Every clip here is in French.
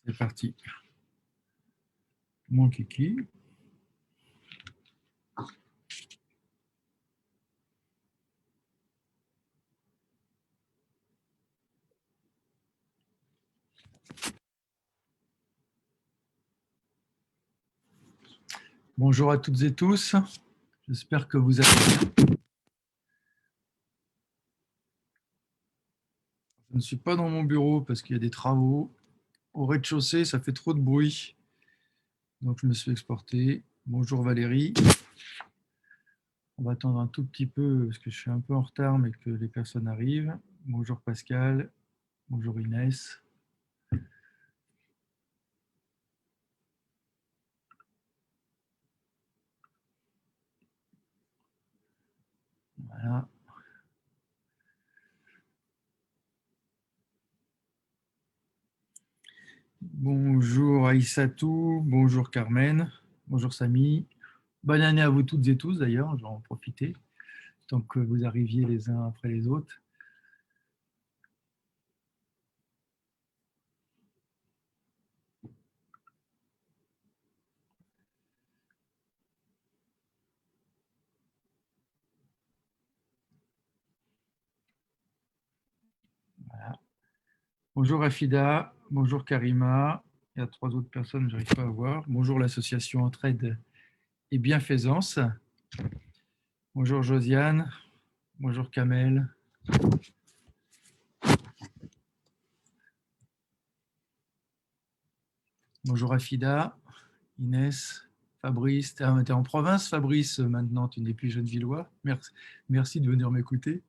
C'est parti. Mon kiki. Bonjour à toutes et tous. J'espère que vous allez bien. Je ne suis pas dans mon bureau parce qu'il y a des travaux. Au rez-de-chaussée, ça fait trop de bruit. Donc, je me suis exporté. Bonjour Valérie. On va attendre un tout petit peu parce que je suis un peu en retard, mais que les personnes arrivent. Bonjour Pascal. Bonjour Inès. Voilà. Bonjour Aïssatou. Bonjour Carmen. Bonjour Samy. Bonne année à vous toutes et tous d'ailleurs. Je vais en profiter tant que vous arriviez les uns après les autres. Voilà. Bonjour Afida, bonjour Karima. Il y a trois autres personnes que je n'arrive pas à voir. Bonjour l'association Entraide et Bienfaisance. Bonjour Josiane. Bonjour Kamel. Bonjour Afida, Inès, Fabrice. Tu es en province, Fabrice, maintenant, tu n'es plus Gennevillois. Merci de venir m'écouter.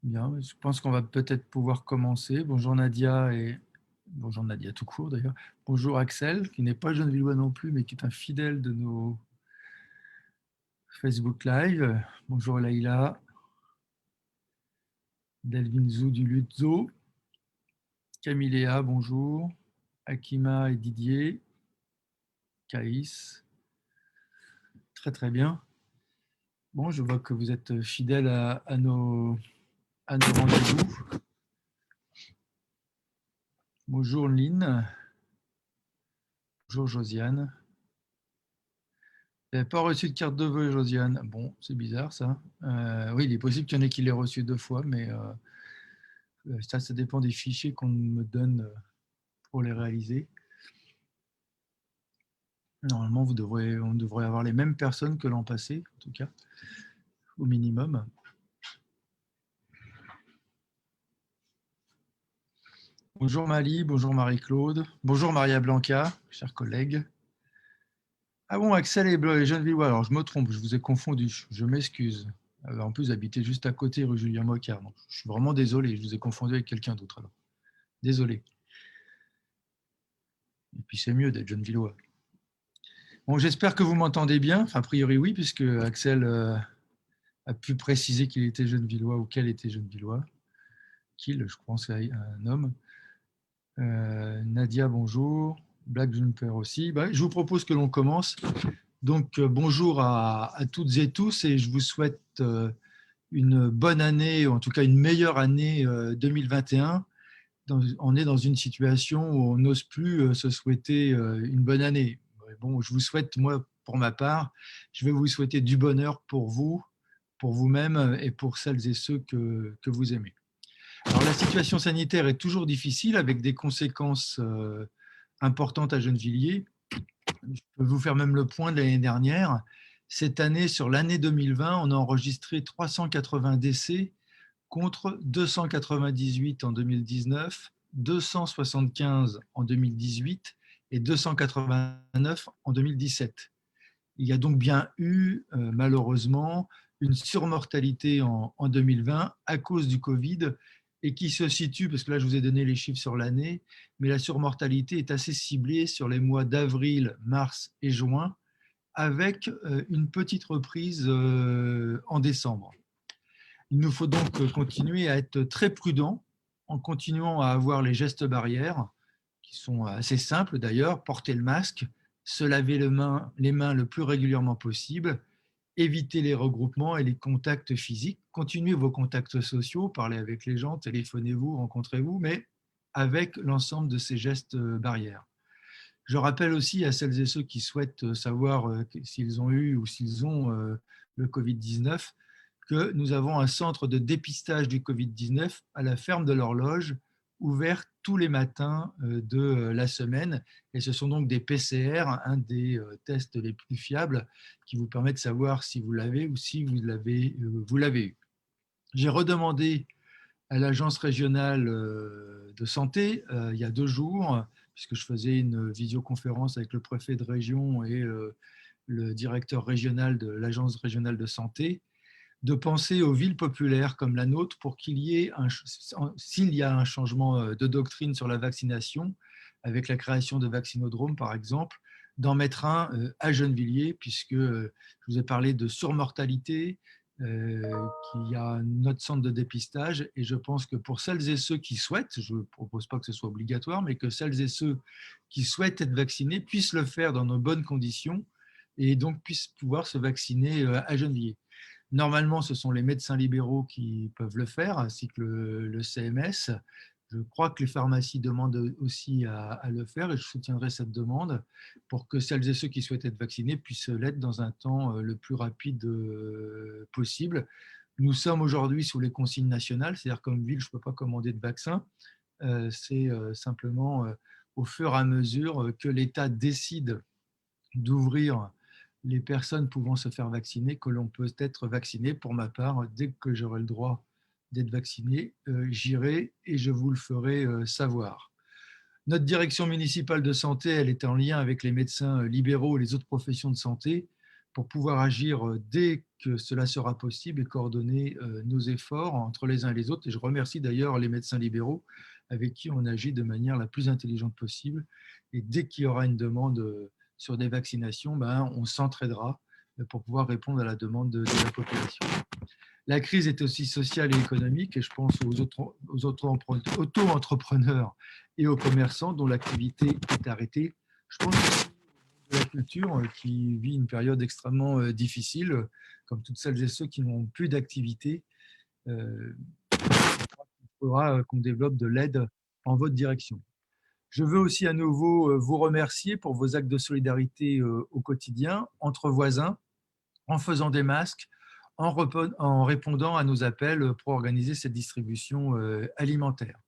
Bien, je pense qu'on va peut-être pouvoir commencer. Bonjour Nadia et bonjour Nadia tout court d'ailleurs. Bonjour Axel, qui n'est pas Gennevillois non plus, mais qui est un fidèle de nos Facebook Live. Bonjour Laïla. Delvin Zou du Lutzo. Camiléa, bonjour. Akima et Didier. Caïs. Très très bien. Bon, je vois que vous êtes fidèles à nos rendez-vous. Bonjour Lynn. Bonjour Josiane. Vous n'avez pas reçu de carte de vœux, Josiane. Bon, c'est bizarre ça. Oui, il est possible qu'il y en ait qui l'aient reçu deux fois, mais ça dépend des fichiers qu'on me donne pour les réaliser. Normalement, on devrait avoir les mêmes personnes que l'an passé, en tout cas, au minimum. Bonjour Mali, bonjour Marie-Claude, bonjour Maria Blanca, chers collègues. Ah bon, Axel et Gennevillois, alors je me trompe, je vous ai confondu, je m'excuse. En plus, j'habitais juste à côté, rue Julien Mocard, donc je suis vraiment désolé, je vous ai confondu avec quelqu'un d'autre alors. Désolé. Et puis c'est mieux d'être Gennevillois. Bon, j'espère que vous m'entendez bien, enfin, a priori oui, puisque Axel a pu préciser qu'il était Gennevillois ou qu'elle était Gennevillois. Qu'il, je pense, c'est un homme. Nadia, bonjour. Black Juniper aussi. Je vous propose que l'on commence. Donc, bonjour à toutes et tous et je vous souhaite une bonne année, ou en tout cas une meilleure année 2021. On est dans une situation où on n'ose plus se souhaiter une bonne année. Bon, je vous souhaite, moi, pour ma part, je vais vous souhaiter du bonheur pour vous, pour vous-même et pour celles et ceux que vous aimez. Alors, la situation sanitaire est toujours difficile avec des conséquences importantes à Gennevilliers. Je peux vous faire même le point de l'année dernière. Cette année, sur l'année 2020, on a enregistré 380 décès contre 298 en 2019, 275 en 2018 et 289 en 2017. Il y a donc bien eu, malheureusement, une surmortalité en 2020 à cause du Covid et qui se situe, parce que là je vous ai donné les chiffres sur l'année, mais la surmortalité est assez ciblée sur les mois d'avril, mars et juin, avec une petite reprise en décembre. Il nous faut donc continuer à être très prudents en continuant à avoir les gestes barrières, qui sont assez simples d'ailleurs, porter le masque, se laver les mains le plus régulièrement possible évitez les regroupements et les contacts physiques. Continuez vos contacts sociaux, parlez avec les gens, téléphonez-vous, rencontrez-vous, mais avec l'ensemble de ces gestes barrières. Je rappelle aussi à celles et ceux qui souhaitent savoir s'ils ont eu ou s'ils ont le Covid-19 que nous avons un centre de dépistage du Covid-19 à la ferme de l'Horloge, ouvert tous les matins de la semaine. Et ce sont donc des PCR, un des tests les plus fiables qui vous permet de savoir si vous l'avez ou si vous l'avez eu. J'ai redemandé à l'agence régionale de santé il y a 2 jours, puisque je faisais une visioconférence avec le préfet de région et le directeur régional de l'agence régionale de santé, de penser aux villes populaires comme la nôtre pour qu'il y ait, s'il y a un changement de doctrine sur la vaccination, avec la création de vaccinodromes par exemple, d'en mettre un à Gennevilliers, puisque je vous ai parlé de surmortalité, qu'il y a notre centre de dépistage, et je pense que pour celles et ceux qui souhaitent, je ne propose pas que ce soit obligatoire, mais que celles et ceux qui souhaitent être vaccinés puissent le faire dans de bonnes conditions et donc puissent pouvoir se vacciner à Gennevilliers. Normalement, ce sont les médecins libéraux qui peuvent le faire, ainsi que le CMS. Je crois que les pharmacies demandent aussi à le faire et je soutiendrai cette demande pour que celles et ceux qui souhaitent être vaccinés puissent l'être dans un temps le plus rapide possible. Nous sommes aujourd'hui sous les consignes nationales, c'est-à-dire comme ville, je ne peux pas commander de vaccin. C'est simplement au fur et à mesure que l'État décide d'ouvrir les personnes pouvant se faire vacciner que l'on peut être vacciné. Pour ma part, dès que j'aurai le droit d'être vacciné, j'irai et je vous le ferai savoir. Notre direction municipale de santé, elle est en lien avec les médecins libéraux et les autres professions de santé pour pouvoir agir dès que cela sera possible et coordonner nos efforts entre les uns et les autres. Et je remercie d'ailleurs les médecins libéraux avec qui on agit de manière la plus intelligente possible. Et dès qu'il y aura une demande sur des vaccinations, on s'entraidera pour pouvoir répondre à la demande de la population. La crise est aussi sociale et économique, et je pense aux auto-entrepreneurs et aux commerçants dont l'activité est arrêtée. Je pense aussi à la culture qui vit une période extrêmement difficile, comme toutes celles et ceux qui n'ont plus d'activité. Il faudra qu'on développe de l'aide en votre direction. Je veux aussi à nouveau vous remercier pour vos actes de solidarité au quotidien, entre voisins, en faisant des masques, en répondant à nos appels pour organiser cette distribution alimentaire.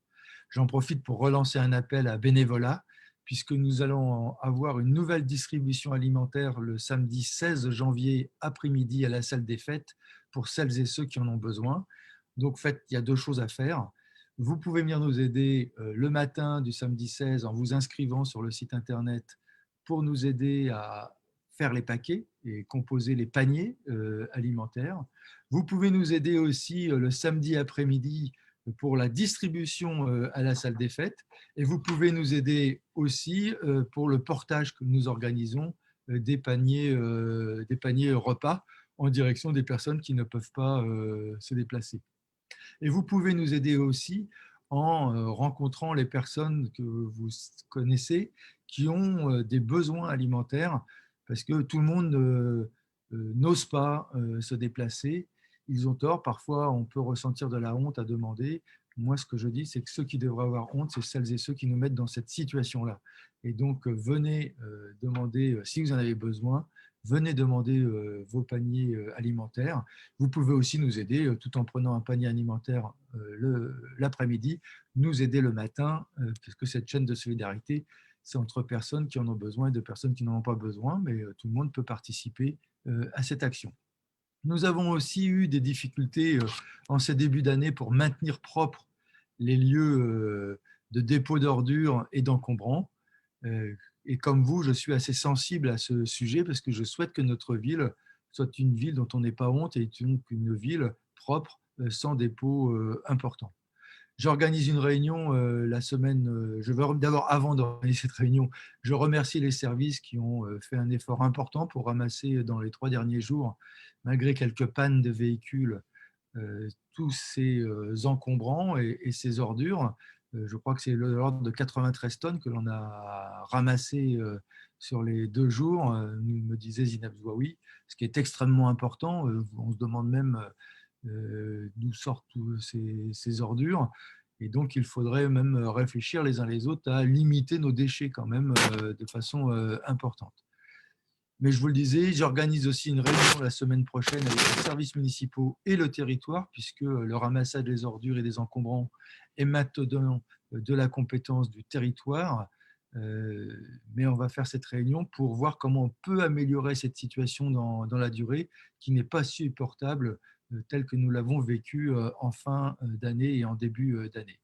J'en profite pour relancer un appel à bénévolat, puisque nous allons avoir une nouvelle distribution alimentaire le samedi 16 janvier après-midi à la salle des fêtes pour celles et ceux qui en ont besoin. Donc, il y a 2 choses à faire. Vous pouvez venir nous aider le matin du samedi 16 en vous inscrivant sur le site internet pour nous aider à faire les paquets et composer les paniers alimentaires. Vous pouvez nous aider aussi le samedi après-midi pour la distribution à la salle des fêtes. Et vous pouvez nous aider aussi pour le portage que nous organisons des paniers repas en direction des personnes qui ne peuvent pas se déplacer. Et vous pouvez nous aider aussi en rencontrant les personnes que vous connaissez qui ont des besoins alimentaires, parce que tout le monde n'ose pas se déplacer. Ils ont tort, parfois on peut ressentir de la honte à demander. Moi, ce que je dis, c'est que ceux qui devraient avoir honte, c'est celles et ceux qui nous mettent dans cette situation-là. Et donc, venez demander, si vous en avez besoin, venez demander vos paniers alimentaires. Vous pouvez aussi nous aider tout en prenant un panier alimentaire l'après-midi, nous aider le matin, parce que cette chaîne de solidarité, c'est entre personnes qui en ont besoin et de personnes qui n'en ont pas besoin, mais tout le monde peut participer à cette action. Nous avons aussi eu des difficultés en ces débuts d'année pour maintenir propres les lieux de dépôt d'ordures et d'encombrants. Et comme vous, je suis assez sensible à ce sujet parce que je souhaite que notre ville soit une ville dont on n'ait pas honte et donc une ville propre, sans dépôt important. J'organise une réunion la semaine. Je veux d'abord, avant d'organiser cette réunion, je remercie les services qui ont fait un effort important pour ramasser dans les 3 derniers jours, malgré quelques pannes de véhicules, tous ces encombrants et ces ordures. Je crois que c'est de l'ordre de 93 tonnes que l'on a ramassé sur les 2 jours, me disait Zineb Zouaoui, ce qui est extrêmement important. On se demande même d'où sortent tous ces ordures. Et donc, il faudrait même réfléchir les uns les autres à limiter nos déchets quand même de façon importante. Mais je vous le disais, j'organise aussi une réunion la semaine prochaine avec les services municipaux et le territoire, puisque le ramassage des ordures et des encombrants est maintenant de la compétence du territoire. Mais on va faire cette réunion pour voir comment on peut améliorer cette situation dans la durée, qui n'est pas supportable telle que nous l'avons vécue en fin d'année et en début d'année.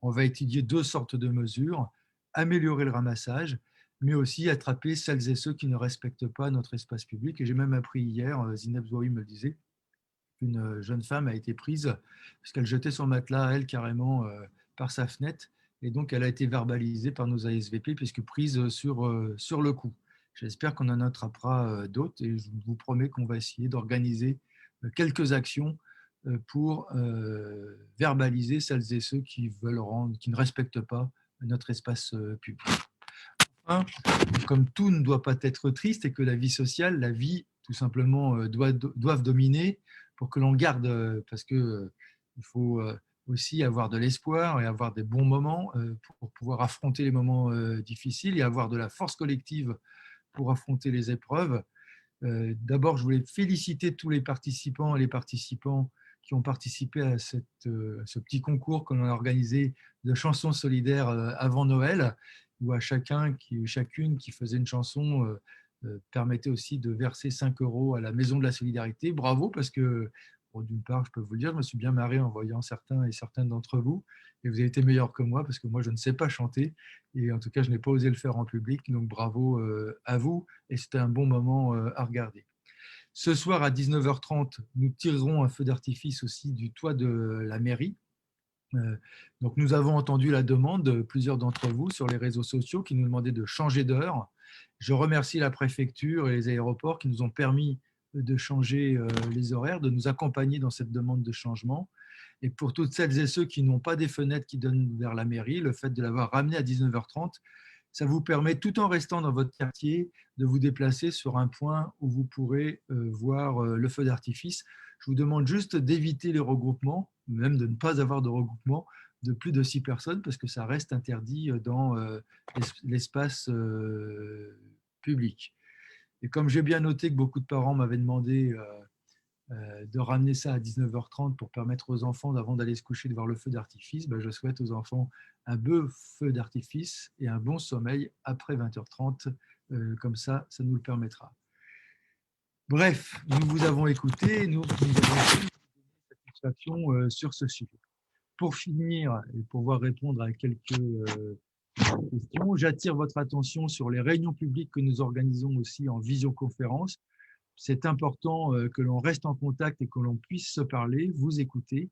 On va étudier 2 sortes de mesures, améliorer le ramassage, mais aussi attraper celles et ceux qui ne respectent pas notre espace public. Et j'ai même appris hier, Zineb Zouaoui me le disait, qu'une jeune femme a été prise parce qu'elle jetait son matelas, elle, carrément par sa fenêtre. Et donc, elle a été verbalisée par nos ASVP puisque prise sur le coup. J'espère qu'on en attrapera d'autres et je vous promets qu'on va essayer d'organiser quelques actions pour verbaliser celles et ceux qui qui ne respectent pas notre espace public. Enfin, comme tout ne doit pas être triste et que la vie sociale, la vie tout simplement doivent dominer pour que l'on garde, parce que il faut aussi avoir de l'espoir et avoir des bons moments pour pouvoir affronter les moments difficiles et avoir de la force collective pour affronter les épreuves. D'abord, je voulais féliciter tous les participants et les participants qui ont participé à ce petit concours qu'on a organisé de chansons solidaires avant Noël, où à chacune qui faisait une chanson permettait aussi de verser 5 € à la Maison de la Solidarité. Bravo, parce que, bon, d'une part, je peux vous le dire, je me suis bien marré en voyant certains et certaines d'entre vous, et vous avez été meilleurs que moi, parce que moi, je ne sais pas chanter, et en tout cas, je n'ai pas osé le faire en public, donc bravo à vous, et c'était un bon moment à regarder. Ce soir à 19h30, nous tirerons un feu d'artifice aussi du toit de la mairie. Donc nous avons entendu la demande de plusieurs d'entre vous sur les réseaux sociaux qui nous demandaient de changer d'heure. Je remercie la préfecture et les aéroports qui nous ont permis de changer les horaires, de nous accompagner dans cette demande de changement. Et pour toutes celles et ceux qui n'ont pas des fenêtres qui donnent vers la mairie, le fait de l'avoir ramené à 19h30, ça vous permet, tout en restant dans votre quartier, de vous déplacer sur un point où vous pourrez voir le feu d'artifice. Je vous demande juste d'éviter les regroupements, même de ne pas avoir de regroupement de plus de 6 personnes, parce que ça reste interdit dans l'espace public. Et comme j'ai bien noté que beaucoup de parents m'avaient demandé de ramener ça à 19h30 pour permettre aux enfants, avant d'aller se coucher, de voir le feu d'artifice, je souhaite aux enfants un beau feu d'artifice et un bon sommeil après 20h30. Comme ça nous le permettra. Bref, nous vous avons écouté, nous avons satisfaction sur ce sujet. Pour finir et pouvoir répondre à quelques questions, j'attire votre attention sur les réunions publiques que nous organisons aussi en visioconférence. C'est important que l'on reste en contact et que l'on puisse se parler, vous écouter.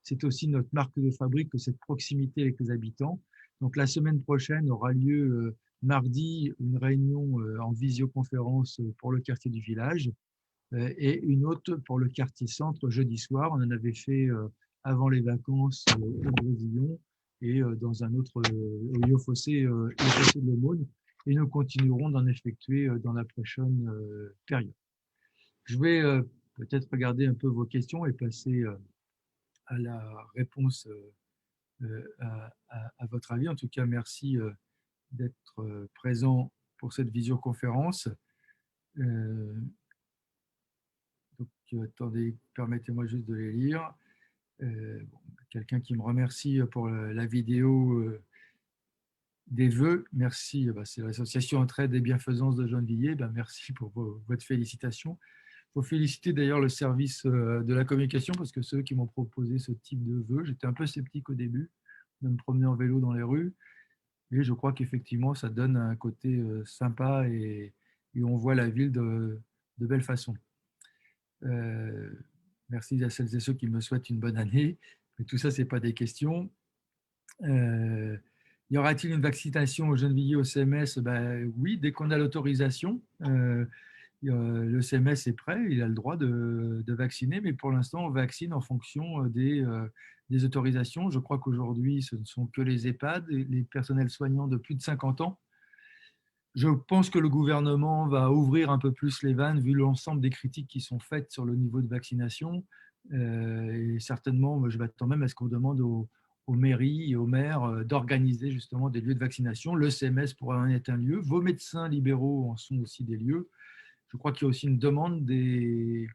C'est aussi notre marque de fabrique que cette proximité avec les habitants. Donc la semaine prochaine aura lieu mardi une réunion en visioconférence pour le quartier du village et une autre pour le quartier centre jeudi soir. On en avait fait avant les vacances au Brésilon et dans un autre au Yofossé de l'Aumône. Et nous continuerons d'en effectuer dans la prochaine période. Je vais peut-être regarder un peu vos questions et passer à la réponse à votre avis. En tout cas, merci d'être présent pour cette visioconférence. Donc, attendez, permettez-moi juste de les lire. Quelqu'un qui me remercie pour la vidéo des vœux. Merci, c'est l'association Entraide et Bienfaisance de Gennevilliers. Merci pour votre félicitation. Il faut féliciter d'ailleurs le service de la communication parce que ceux qui m'ont proposé ce type de vœux, j'étais un peu sceptique au début de me promener en vélo dans les rues, et je crois qu'effectivement ça donne un côté sympa et on voit la ville de belle façon. Merci à celles et ceux qui me souhaitent une bonne année, mais tout ça, ce n'est pas des questions. Y aura-t-il une vaccination aux Gennevilliers au CMS? Oui, dès qu'on a l'autorisation. Le CMS est prêt, il a le droit de vacciner, mais pour l'instant, on vaccine en fonction des autorisations. Je crois qu'aujourd'hui, ce ne sont que les EHPAD, et les personnels soignants de plus de 50 ans. Je pense que le gouvernement va ouvrir un peu plus les vannes vu l'ensemble des critiques qui sont faites sur le niveau de vaccination. Et certainement, je m'attends même à ce qu'on demande aux mairies et aux maires d'organiser justement des lieux de vaccination. Le CMS pourrait en être un lieu. Vos médecins libéraux en sont aussi des lieux. Je crois qu'il y a aussi une demande des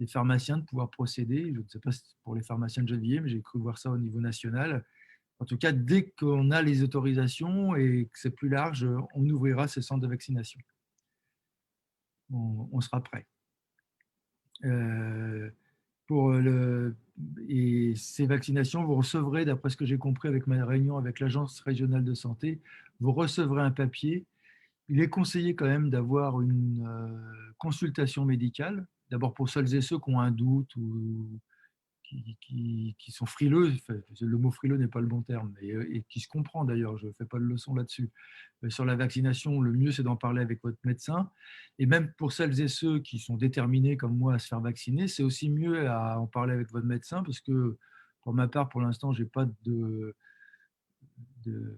pharmaciens de pouvoir procéder. Je ne sais pas si c'est pour les pharmaciens de Gennevilliers, mais j'ai cru voir ça au niveau national. En tout cas, dès qu'on a les autorisations et que c'est plus large, on ouvrira ces centres de vaccination. On sera prêt. Euh, et ces vaccinations, vous recevrez, d'après ce que j'ai compris avec ma réunion avec l'Agence régionale de santé, vous recevrez un papier. Il est conseillé quand même d'avoir une consultation médicale, d'abord pour celles et ceux qui ont un doute ou qui sont frileux. Enfin, le mot frileux n'est pas le bon terme, et qui se comprend d'ailleurs, je ne fais pas de leçon là-dessus. Sur la vaccination, le mieux c'est d'en parler avec votre médecin. Et même pour celles et ceux qui sont déterminés comme moi à se faire vacciner, c'est aussi mieux à en parler avec votre médecin parce que pour ma part, pour l'instant, je n'ai pas de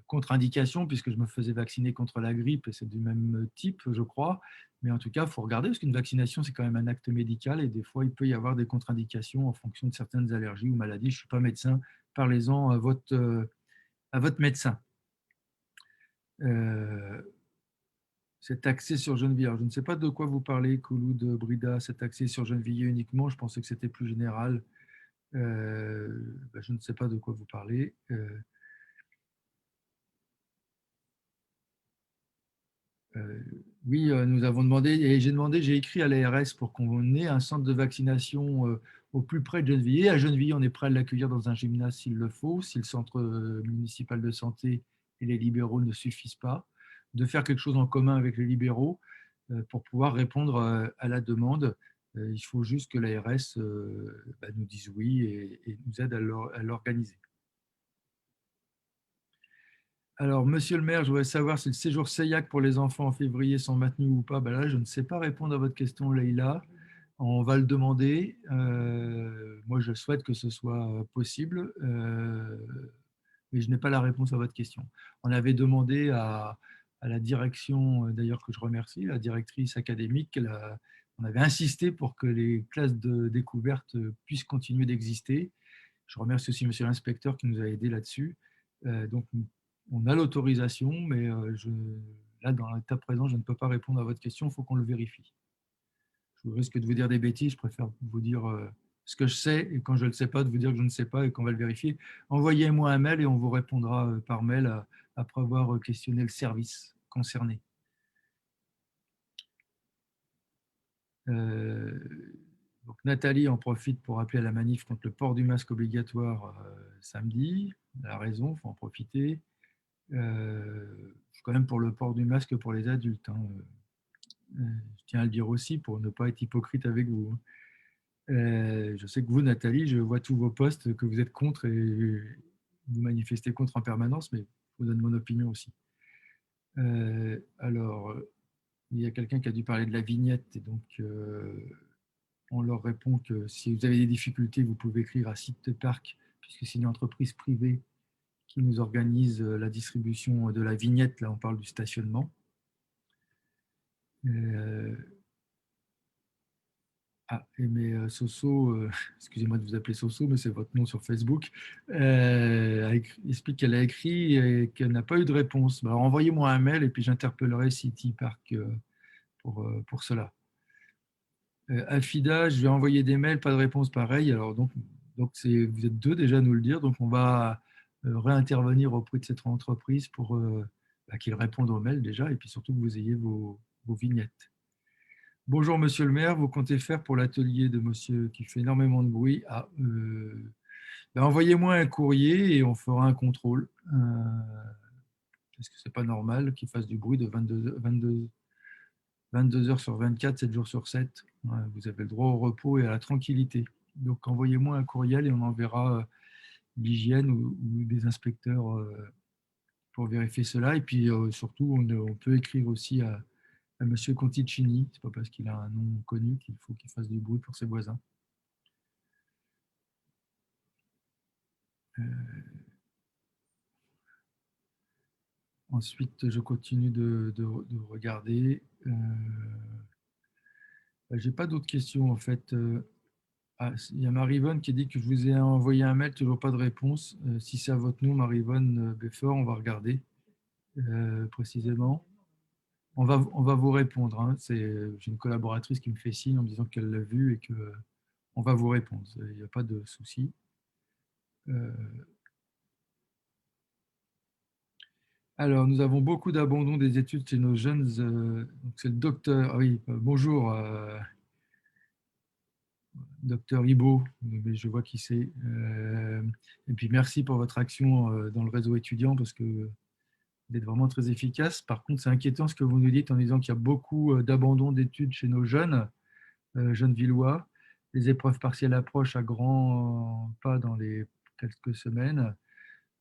contre-indication puisque je me faisais vacciner contre la grippe et c'est du même type, je crois. Mais en tout cas, il faut regarder parce qu'une vaccination, c'est quand même un acte médical et des fois, il peut y avoir des contre-indications en fonction de certaines allergies ou maladies. Je ne suis pas médecin. Parlez-en à votre médecin. Cet accès sur Gennevilliers. Alors, je ne sais pas de quoi vous parlez, Koulou de Brida, cet accès sur Gennevilliers uniquement. Je pensais que c'était plus général. Je ne sais pas de quoi vous parlez. Oui, nous avons demandé, et j'ai écrit à l'ARS pour qu'on ait un centre de vaccination au plus près de Gennevilliers. À Gennevilliers, on est prêt à l'accueillir dans un gymnase s'il le faut, si le centre municipal de santé et les libéraux ne suffisent pas, de faire quelque chose en commun avec les libéraux pour pouvoir répondre à la demande. Il faut juste que l'ARS nous dise oui et nous aide à l'organiser. Alors, monsieur le maire, je voudrais savoir si le séjour SEIAC pour les enfants en février sont maintenus ou pas. Ben là, je ne sais pas répondre à votre question, Leïla. On va le demander. Moi, je souhaite que ce soit possible, mais je n'ai pas la réponse à votre question. On avait demandé à la direction, d'ailleurs que je remercie, la directrice académique, on avait insisté pour que les classes de découverte puissent continuer d'exister. Je remercie aussi monsieur l'inspecteur qui nous a aidés là-dessus. Donc, on a l'autorisation, mais là, dans l'état présent, je ne peux pas répondre à votre question, il faut qu'on le vérifie. Je risque de vous dire des bêtises, je préfère vous dire ce que je sais, et quand je ne le sais pas, de vous dire que je ne sais pas et qu'on va le vérifier. Envoyez-moi un mail et on vous répondra par mail après avoir questionné le service concerné. Donc Nathalie en profite pour appeler à la manif contre le port du masque obligatoire samedi. Elle a raison, il faut en profiter. Quand même pour le port du masque pour les adultes. Hein. Je tiens à le dire aussi pour ne pas être hypocrite avec vous. Je sais que vous, Nathalie, je vois tous vos posts que vous êtes contre et vous manifestez contre en permanence, mais je vous donne mon opinion aussi. Alors, il y a quelqu'un qui a dû parler de la vignette, et donc on leur répond que si vous avez des difficultés, vous pouvez écrire à Site Parc, puisque c'est une entreprise privée qui nous organise la distribution de la vignette. Là, on parle du stationnement. Mais Soso, excusez-moi de vous appeler Soso, mais c'est votre nom sur Facebook, explique qu'elle a écrit et qu'elle n'a pas eu de réponse. Alors envoyez-moi un mail et puis j'interpellerai City Park pour cela. Afida, je vais envoyer des mails, pas de réponse pareil. Alors donc vous êtes deux déjà à nous le dire, donc on va réintervenir auprès de cette entreprise pour qu'ils répondent aux mails déjà et puis surtout que vous ayez vos vignettes. Bonjour Monsieur le maire, vous comptez faire pour l'atelier de monsieur qui fait énormément de bruit. Envoyez-moi un courrier et on fera un contrôle. Parce que c'est pas normal qu'il fasse du bruit de 22 heures sur 24, 7 jours sur 7. Vous avez le droit au repos et à la tranquillité. Donc envoyez-moi un courriel et on enverra l'hygiène ou des inspecteurs pour vérifier cela. Et puis surtout, on peut écrire aussi Monsieur Conticini. Ce n'est pas parce qu'il a un nom connu qu'il faut qu'il fasse du bruit pour ses voisins. Ensuite, je continue de regarder. Je n'ai pas d'autres questions en fait. Il y a Marivonne qui dit que je vous ai envoyé un mail, toujours pas de réponse. Si c'est à votre nom, Marivonne Beffort, on va regarder précisément. On va vous répondre. Hein. J'ai une collaboratrice qui me fait signe en me disant qu'elle l'a vu et qu'on va vous répondre. Il n'y a pas de souci. Alors, nous avons beaucoup d'abandon des études chez nos jeunes. Donc c'est le docteur. Ah oui, bonjour, docteur Ibo, mais je vois qui c'est. Et puis merci pour votre action dans le réseau étudiant parce que vous êtes vraiment très efficace. Par contre, c'est inquiétant ce que vous nous dites en disant qu'il y a beaucoup d'abandon d'études chez nos jeunes Villois. Les épreuves partielles approchent à grands pas dans les quelques semaines.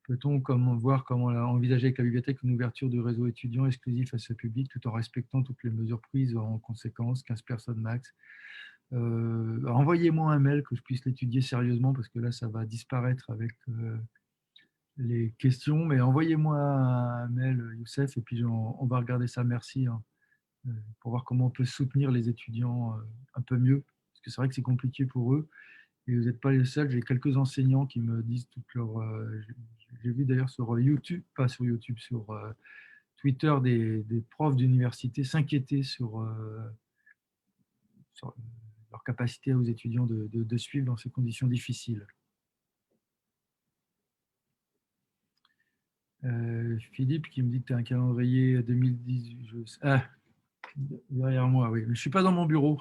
Peut-on voir comment envisager avec la bibliothèque une ouverture du réseau étudiant exclusif à ce public tout en respectant toutes les mesures prises en conséquence, 15 personnes max. Envoyez-moi un mail que je puisse l'étudier sérieusement parce que là, ça va disparaître avec les questions. Mais envoyez-moi un mail, Youssef, et puis on va regarder ça. Merci hein, pour voir comment on peut soutenir les étudiants un peu mieux. Parce que c'est vrai que c'est compliqué pour eux. Et vous n'êtes pas les seuls. J'ai quelques enseignants qui me disent toutes leurs. J'ai vu d'ailleurs sur YouTube, pas sur YouTube, sur Twitter, des profs d'université s'inquiéter sur leur capacité aux étudiants de suivre dans ces conditions difficiles. Philippe qui me dit que tu as un calendrier 2018. Derrière moi, oui. Mais je ne suis pas dans mon bureau.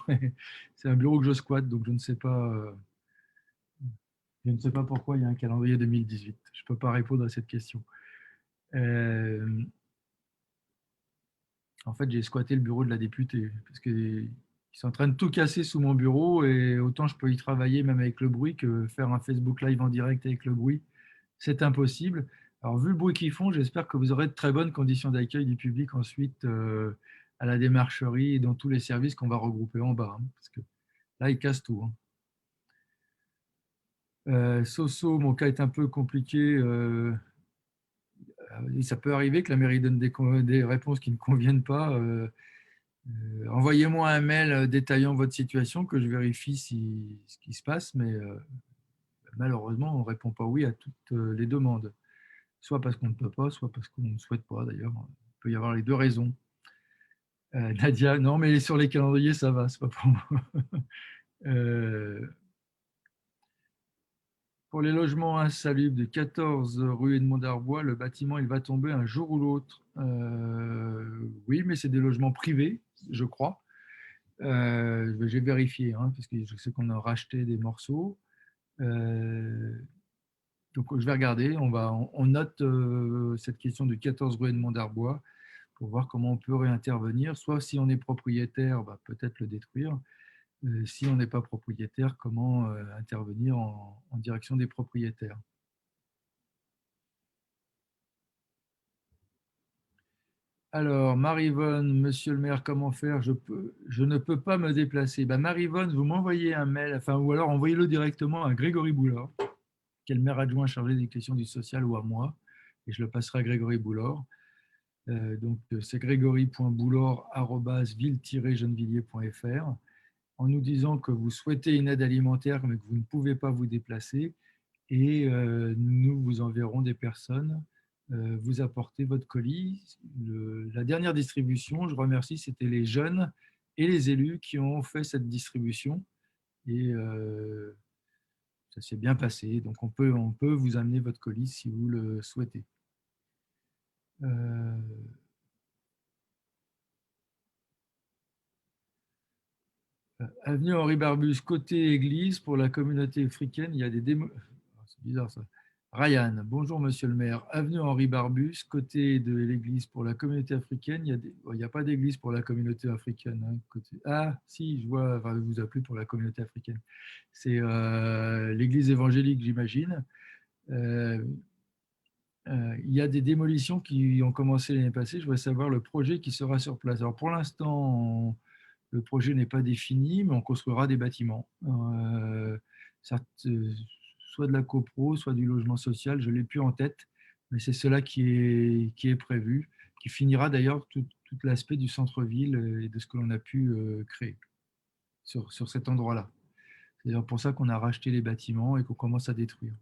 C'est un bureau que je squatte, donc je ne sais pas. Je ne sais pas pourquoi il y a un calendrier 2018. Je ne peux pas répondre à cette question. En fait, j'ai squatté le bureau de la députée parce qu'ils sont en train de tout casser sous mon bureau et autant je peux y travailler même avec le bruit que faire un Facebook Live en direct avec le bruit, c'est impossible. Alors, vu le bruit qu'ils font, j'espère que vous aurez de très bonnes conditions d'accueil du public ensuite à la démarcherie et dans tous les services qu'on va regrouper en bas. Hein, parce que là, ils cassent tout. Hein. Soso, mon cas est un peu compliqué. Ça peut arriver que la mairie donne des réponses qui ne conviennent pas. Envoyez-moi un mail détaillant votre situation que je vérifie ce qui se passe, mais malheureusement, on ne répond pas oui à toutes les demandes. Soit parce qu'on ne peut pas, soit parce qu'on ne souhaite pas d'ailleurs. Il peut y avoir les deux raisons. Nadia, non, mais sur les calendriers, ça va, c'est pas pour moi. Pour les logements insalubres de 14 rue Edmond d'Arbois, le bâtiment il va tomber un jour ou l'autre. Oui, mais c'est des logements privés, je crois. J'ai vérifié, hein, parce que je sais qu'on a racheté des morceaux. Donc, je vais regarder. On note cette question de 14 rue Edmond d'Arbois pour voir comment on peut réintervenir. Soit si on est propriétaire, bah, peut-être le détruire. Si on n'est pas propriétaire, comment intervenir en direction des propriétaires. Alors, Marivonne, monsieur le maire, comment faire? Je ne peux pas me déplacer. Ben, Marivonne, vous m'envoyez un mail, enfin, ou alors envoyez-le directement à Grégory Boulard, qui est le maire adjoint chargé des questions du social, ou à moi, et je le passerai à Grégory Boulard. Donc, c'est grégory.boulard@ville-gennevilliers.fr en nous disant que vous souhaitez une aide alimentaire, mais que vous ne pouvez pas vous déplacer, et nous vous enverrons des personnes vous apporter votre colis. La dernière distribution, je remercie, c'était les jeunes et les élus qui ont fait cette distribution, et ça s'est bien passé. Donc on peut vous amener votre colis si vous le souhaitez. Euh, Avenue Henri Barbus, côté église, pour la communauté africaine, il y a des démos. C'est bizarre ça. Ryan, bonjour monsieur le maire. Avenue Henri Barbus, côté de l'église pour la communauté africaine, il n'y a pas d'église pour la communauté africaine. Hein, Ah, si, je vois, enfin, vous appelez pour la communauté africaine. C'est l'église évangélique, j'imagine. Euh, Il y a des démolitions qui ont commencé l'année passée. Je voudrais savoir le projet qui sera sur place. Alors pour l'instant, le projet n'est pas défini, mais on construira des bâtiments. Soit de la copro, soit du logement social, je ne l'ai plus en tête, mais c'est cela qui est prévu, qui finira d'ailleurs tout l'aspect du centre-ville et de ce que l'on a pu créer sur cet endroit-là. C'est d'ailleurs pour ça qu'on a racheté les bâtiments et qu'on commence à détruire.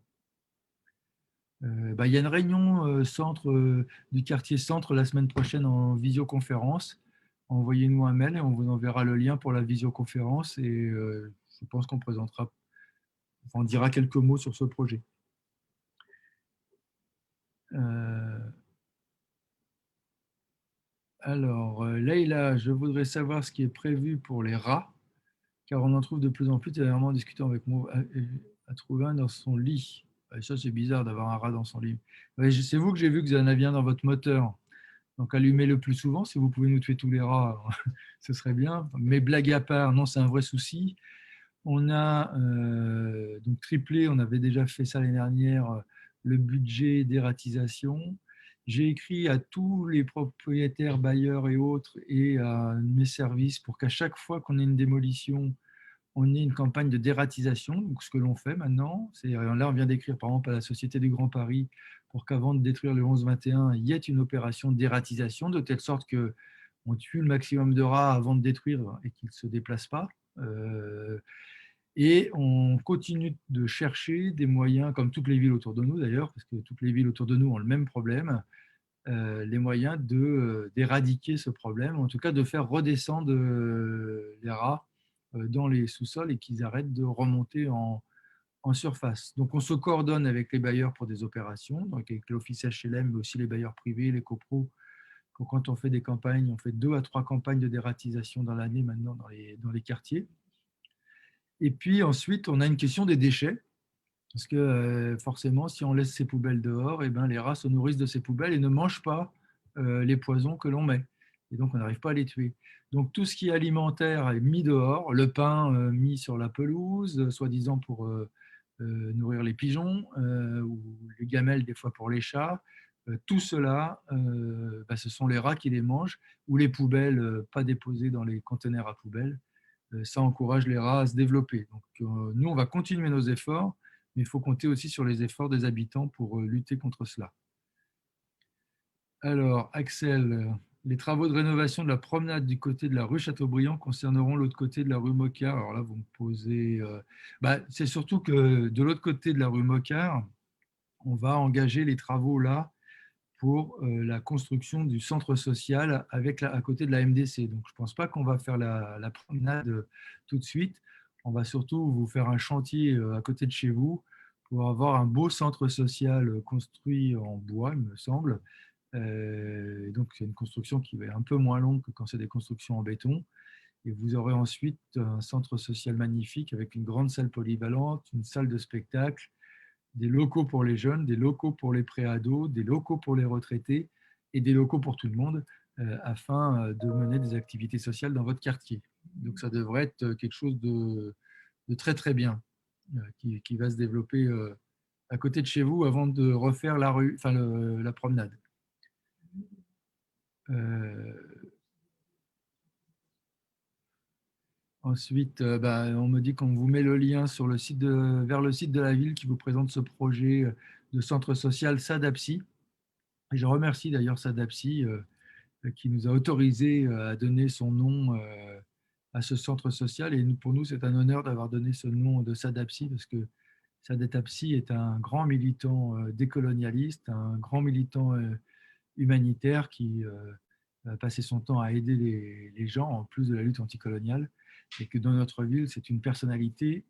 Il y a une réunion centre du quartier centre la semaine prochaine en visioconférence. Envoyez-nous un mail et on vous enverra le lien pour la visioconférence et je pense qu'on présentera, on dira quelques mots sur ce projet. Alors, Leïla, je voudrais savoir ce qui est prévu pour les rats, car on en trouve de plus en plus. Dernièrement, en discutant avec moi, a trouvé un dans son lit. Et ça, c'est bizarre d'avoir un rat dans son lit. Ouais, c'est vous que j'ai vu que vous en aviez un dans votre moteur. Donc allumez-le plus souvent. Si vous pouvez nous tuer tous les rats, ce serait bien. Mais blague à part, non, c'est un vrai souci. On a donc triplé, on avait déjà fait ça l'année dernière, le budget d'ératisation. J'ai écrit à tous les propriétaires, bailleurs et autres et à mes services pour qu'à chaque fois qu'on ait une démolition, on ait une campagne de dératisation. Donc ce que l'on fait maintenant, c'est là on vient d'écrire par exemple à la Société du Grand Paris pour qu'avant de détruire le 11-21, il y ait une opération d'ératisation de telle sorte que on tue le maximum de rats avant de détruire et qu'ils ne se déplacent pas. Et on continue de chercher des moyens, comme toutes les villes autour de nous d'ailleurs, parce que toutes les villes autour de nous ont le même problème, les moyens d'éradiquer ce problème, en tout cas de faire redescendre les rats dans les sous-sols et qu'ils arrêtent de remonter en surface. Donc on se coordonne avec les bailleurs pour des opérations, donc avec l'office HLM, mais aussi les bailleurs privés, les copros. Quand on fait des campagnes, on fait 2 à 3 campagnes de dératisation dans l'année maintenant dans les quartiers. Et puis ensuite, on a une question des déchets, parce que forcément, si on laisse ces poubelles dehors, eh ben, les rats se nourrissent de ces poubelles et ne mangent pas les poisons que l'on met. Et donc, on n'arrive pas à les tuer. Donc, tout ce qui est alimentaire est mis dehors, le pain mis sur la pelouse, soi-disant pour nourrir les pigeons, ou les gamelles des fois pour les chats. Tout cela, ce sont les rats qui les mangent, ou les poubelles pas déposées dans les conteneurs à poubelles. Ça encourage les rats à se développer. Donc, nous, on va continuer nos efforts, mais il faut compter aussi sur les efforts des habitants pour lutter contre cela. Alors, Axel, les travaux de rénovation de la promenade du côté de la rue Chateaubriand concerneront l'autre côté de la rue Mocard. Alors là, vous me posez... c'est surtout que de l'autre côté de la rue Mocard, on va engager les travaux là pour la construction du centre social à côté de la MDC. Donc, je ne pense pas qu'on va faire la promenade tout de suite. On va surtout vous faire un chantier à côté de chez vous pour avoir un beau centre social construit en bois, il me semble. Donc, c'est une construction qui va être un peu moins longue que quand c'est des constructions en béton. Et vous aurez ensuite un centre social magnifique avec une grande salle polyvalente, une salle de spectacle, des locaux pour les jeunes, des locaux pour les préados, des locaux pour les retraités et des locaux pour tout le monde afin de mener des activités sociales dans votre quartier. Donc ça devrait être quelque chose de très très bien qui va se développer à côté de chez vous avant de refaire la rue, enfin la promenade. Ensuite, on me dit qu'on vous met le lien sur vers le site de la ville qui vous présente ce projet de centre social SADAPSI. Et je remercie d'ailleurs SADAPSI qui nous a autorisé à donner son nom à ce centre social. Et pour nous, c'est un honneur d'avoir donné ce nom de SADAPSI parce que SADAPSI est un grand militant décolonialiste, un grand militant humanitaire qui a passé son temps à aider les gens en plus de la lutte anticoloniale. Et que dans notre ville, c'est une personnalité,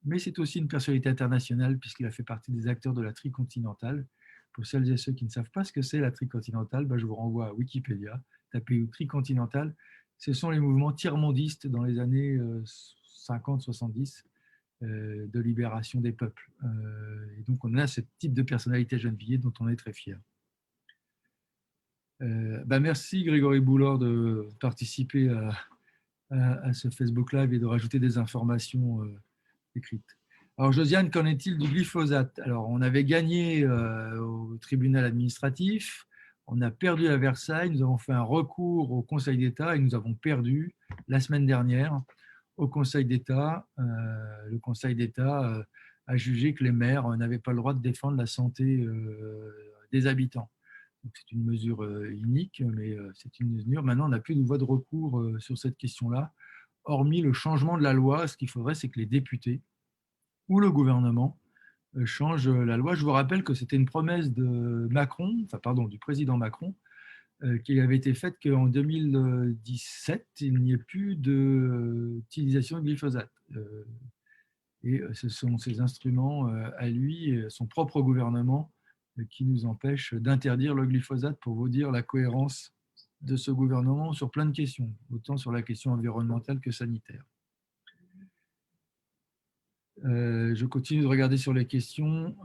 mais c'est aussi une personnalité internationale puisqu'il a fait partie des acteurs de la tricontinentale. Pour celles et ceux qui ne savent pas ce que c'est la tricontinentale, je vous renvoie à Wikipédia, tapez tricontinentale. Ce sont les mouvements tiers-mondistes dans les années 50-70 de libération des peuples. Et donc on a ce type de personnalité Gennevilliers dont on est très fiers. Merci Grégory Boulard de participer à ce Facebook Live et de rajouter des informations écrites. Alors, Josiane, qu'en est-il du glyphosate? Alors, on avait gagné au tribunal administratif, on a perdu à Versailles, nous avons fait un recours au Conseil d'État et nous avons perdu la semaine dernière au Conseil d'État. Le Conseil d'État a jugé que les maires n'avaient pas le droit de défendre la santé des habitants. C'est une mesure inique, mais c'est une mesure. Maintenant, on n'a plus de voie de recours sur cette question-là, hormis le changement de la loi. Ce qu'il faudrait, c'est que les députés ou le gouvernement change la loi. Je vous rappelle que c'était une promesse de Macron, enfin pardon, du président Macron, qui avait été faite qu'en 2017, il n'y ait plus d'utilisation de glyphosate. Et ce sont ces instruments à lui, son propre gouvernement, qui nous empêchent d'interdire le glyphosate, pour vous dire la cohérence de ce gouvernement sur plein de questions, autant sur la question environnementale que sanitaire. Je continue de regarder sur les questions.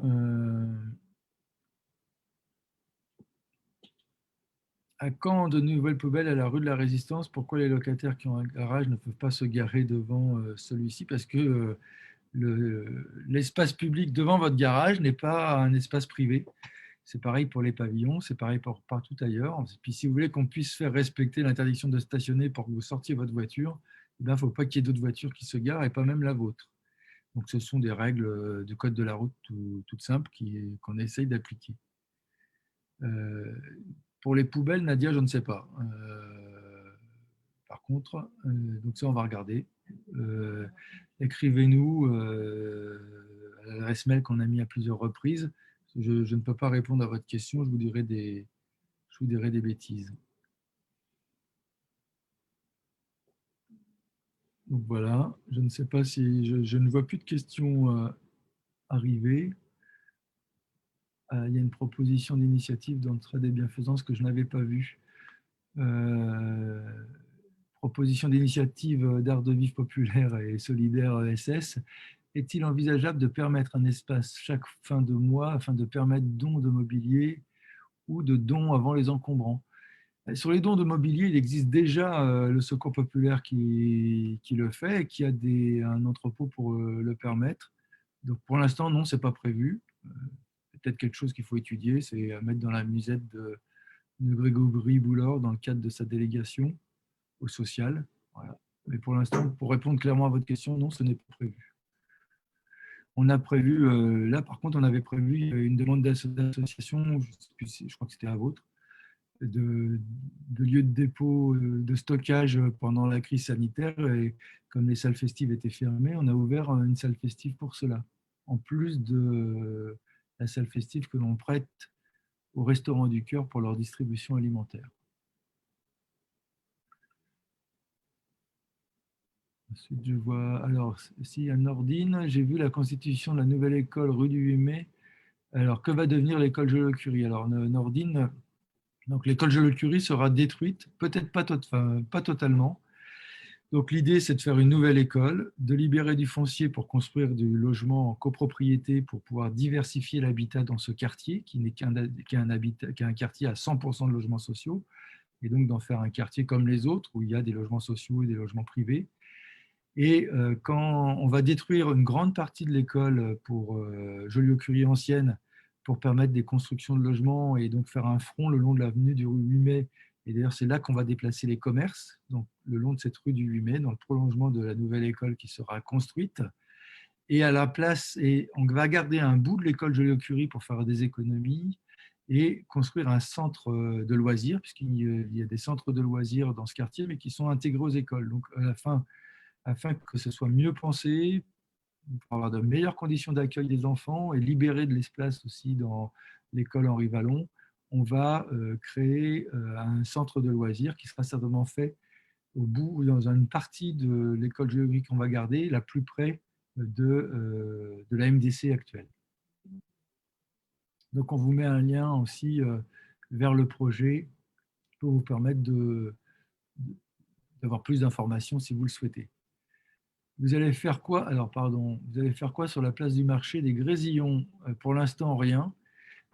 À quand de nouvelles poubelles à la rue de la Résistance? Pourquoi les locataires qui ont un garage ne peuvent pas se garer devant celui-ci? Parce que l'espace public devant votre garage n'est pas un espace privé. C'est pareil pour les pavillons, c'est pareil pour partout ailleurs. Et puis si vous voulez qu'on puisse faire respecter l'interdiction de stationner pour que vous sortiez votre voiture, il ne faut pas qu'il y ait d'autres voitures qui se garent, et pas même la vôtre. Donc ce sont des règles du code de la route toutes simples qu'on essaye d'appliquer. Pour les poubelles, Nadia, je ne sais pas. Par contre, donc ça, on va regarder. Écrivez-nous à l'adresse mail qu'on a mis à plusieurs reprises. Je ne peux pas répondre à votre question, je vous dirai des bêtises. Donc voilà, je ne sais pas si je ne vois plus de questions arriver. Il y a une proposition d'initiative d'entraide et bienfaisance que je n'avais pas vue. Proposition d'initiative d'art de vivre populaire et solidaire SS. Est-il envisageable de permettre un espace chaque fin de mois afin de permettre dons de mobilier ou de dons avant les encombrants? Sur les dons de mobilier, il existe déjà le Secours populaire qui le fait et qui a un entrepôt pour le permettre. Donc pour l'instant, non, ce n'est pas prévu. Peut-être quelque chose qu'il faut étudier, c'est à mettre dans la musette de Grégory Boulard dans le cadre de sa délégation au social. Voilà. Mais pour l'instant, pour répondre clairement à votre question, non, ce n'est pas prévu. On a prévu, là par contre, on avait prévu une demande d'association, je crois que c'était la vôtre, de lieux de dépôt, de stockage pendant la crise sanitaire. Et comme les salles festives étaient fermées, on a ouvert une salle festive pour cela, en plus de la salle festive que l'on prête au Restaurant du Cœur pour leur distribution alimentaire. Ensuite, je vois, alors, si à Nordine, j'ai vu la constitution de la nouvelle école rue du 8 mai. Alors, que va devenir l'école Joliot-Curie? Alors, Nordine, donc l'école Joliot-Curie sera détruite, peut-être pas totalement. Donc, l'idée, c'est de faire une nouvelle école, de libérer du foncier pour construire du logement en copropriété pour pouvoir diversifier l'habitat dans ce quartier, qui n'est qu'un quartier à 100% de logements sociaux, et donc d'en faire un quartier comme les autres, où il y a des logements sociaux et des logements privés. Et quand on va détruire une grande partie de l'école pour Joliot-Curie ancienne, pour permettre des constructions de logements et donc faire un front le long de l'avenue du 8 mai. Et d'ailleurs, c'est là qu'on va déplacer les commerces, donc le long de cette rue du 8 mai, dans le prolongement de la nouvelle école qui sera construite. Et à la place, et on va garder un bout de l'école Joliot-Curie pour faire des économies et construire un centre de loisirs, puisqu'il y a des centres de loisirs dans ce quartier, mais qui sont intégrés aux écoles. Donc, à la fin, afin que ce soit mieux pensé, pour avoir de meilleures conditions d'accueil des enfants et libérer de l'espace aussi dans l'école Henri Vallon, on va créer un centre de loisirs qui sera certainement fait au bout, dans une partie de l'école géographique qu'on va garder, la plus près de la MDC actuelle. Donc on vous met un lien aussi vers le projet pour vous permettre d'avoir plus d'informations si vous le souhaitez. Vous allez faire quoi? Alors, pardon, vous allez faire quoi sur la place du marché des Grésillons? Pour l'instant, rien.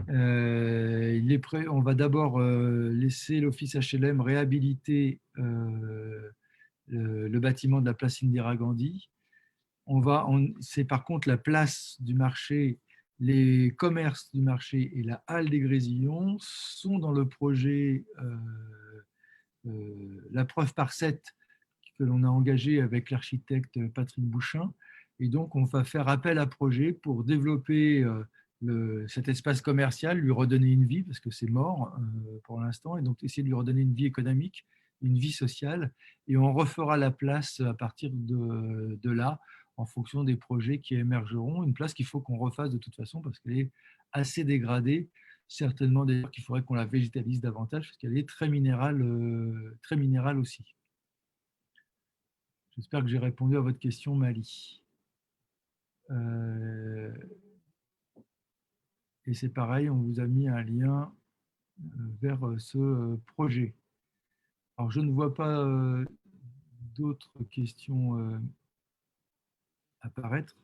On va d'abord laisser l'office HLM réhabiliter le bâtiment de la place Indira Gandhi. C'est par contre la place du marché, les commerces du marché et la halle des Grésillons sont dans le projet La preuve par 7 que l'on a engagé avec l'architecte Patrick Bouchin. Et donc, on va faire appel à projet pour développer cet espace commercial, lui redonner une vie, parce que c'est mort pour l'instant, et donc essayer de lui redonner une vie économique, une vie sociale, et on refera la place à partir de là, en fonction des projets qui émergeront, une place qu'il faut qu'on refasse de toute façon, parce qu'elle est assez dégradée, certainement d'ailleurs qu'il faudrait qu'on la végétalise davantage, parce qu'elle est très minérale aussi. J'espère que j'ai répondu à votre question, Mali. Et c'est pareil, on vous a mis un lien vers ce projet. Alors, je ne vois pas d'autres questions apparaître.